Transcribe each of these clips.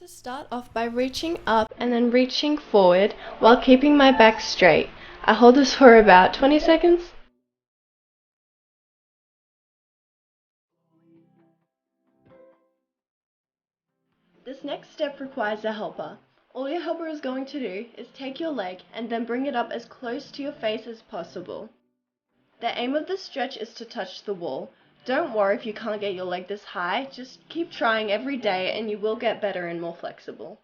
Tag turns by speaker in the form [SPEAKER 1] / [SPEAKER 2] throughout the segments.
[SPEAKER 1] to start off by reaching up and then reaching forward while keeping my back straight. I hold this for about 20 seconds. This next step requires a helper. All your helper is going to do is take your leg and then bring it up as close to your face as possible. The aim of the stretch is to touch the wall. Don't worry if you can't get your leg this high, just keep trying every day and you will get better and more flexible.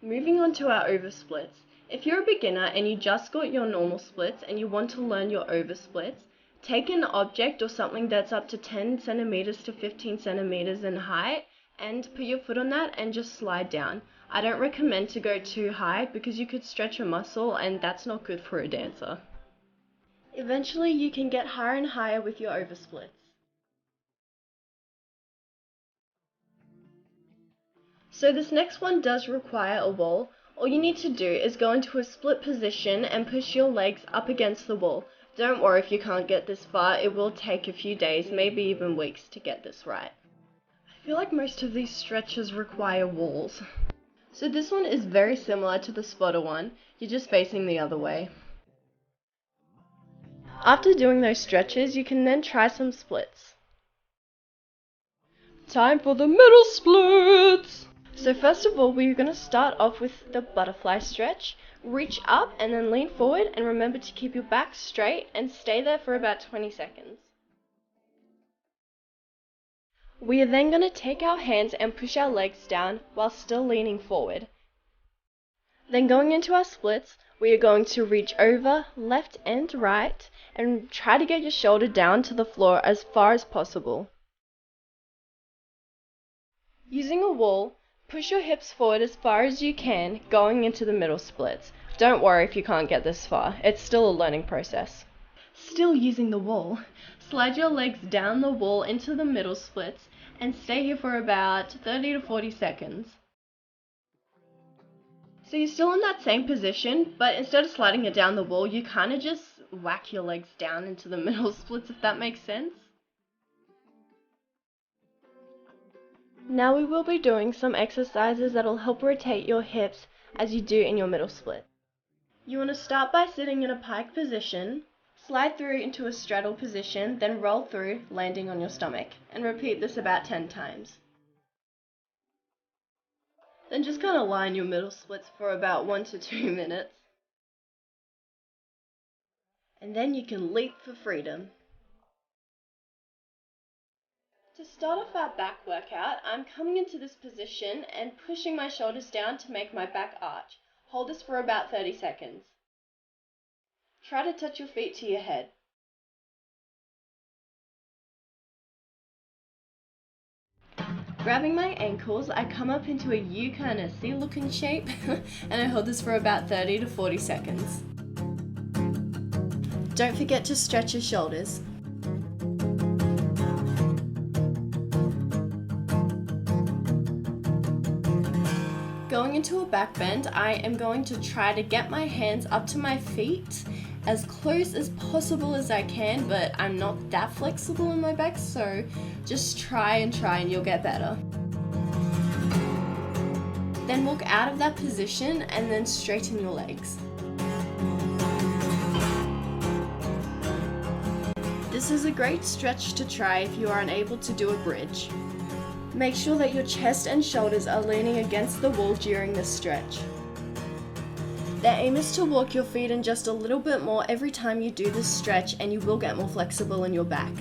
[SPEAKER 1] Moving on to our oversplits. If you're a beginner and you just got your normal splits and you want to learn your oversplits, take an object or something that's up to 10 centimeters to 15 centimeters in height and put your foot on that and just slide down. I don't recommend to go too high because you could stretch a muscle and that's not good for a dancer. Eventually you can get higher and higher with your oversplits. So this next one does require a wall. All you need to do is go into a split position and push your legs up against the wall. Don't worry if you can't get this far, it will take a few days, maybe even weeks to get this right. I feel like most of these stretches require walls. So this one is very similar to the spotter one, you're just facing the other way. After doing those stretches, you can then try some splits. Time for the middle splits! So first of all, we're going to start off with the butterfly stretch. Reach up and then lean forward and remember to keep your back straight and stay there for about 20 seconds. We are then going to take our hands and push our legs down while still leaning forward. Then going into our splits, we are going to reach over left and right and try to get your shoulder down to the floor as far as possible. Using a wall, push your hips forward as far as you can going into the middle splits. Don't worry if you can't get this far, it's still a learning process. Still using the wall, slide your legs down the wall into the middle splits and stay here for about 30 to 40 seconds. So you're still in that same position, but instead of sliding it down the wall, you kind of just whack your legs down into the middle splits, if that makes sense. Now we will be doing some exercises that will help rotate your hips as you do in your middle split. You want to start by sitting in a pike position, slide through into a straddle position, then roll through, landing on your stomach, and repeat this about 10 times. Then just kind of lie in your middle splits for about 1 to 2 minutes. And then you can leap for freedom. To start off our back workout, I'm coming into this position and pushing my shoulders down to make my back arch. Hold this for about 30 seconds. Try to touch your feet to your head. Grabbing my ankles, I come up into a U kind of C looking shape and I hold this for about 30 to 40 seconds. Don't forget to stretch your shoulders. Going into a back bend, I am going to try to get my hands up to my feet as close as possible as I can, but I'm not that flexible in my back, so just try and you'll get better. Then walk out of that position and then straighten your legs. This is a great stretch to try if you are unable to do a bridge. Make sure that your chest and shoulders are leaning against the wall during this stretch. The aim is to walk your feet in just a little bit more every time you do this stretch and you will get more flexible in your back.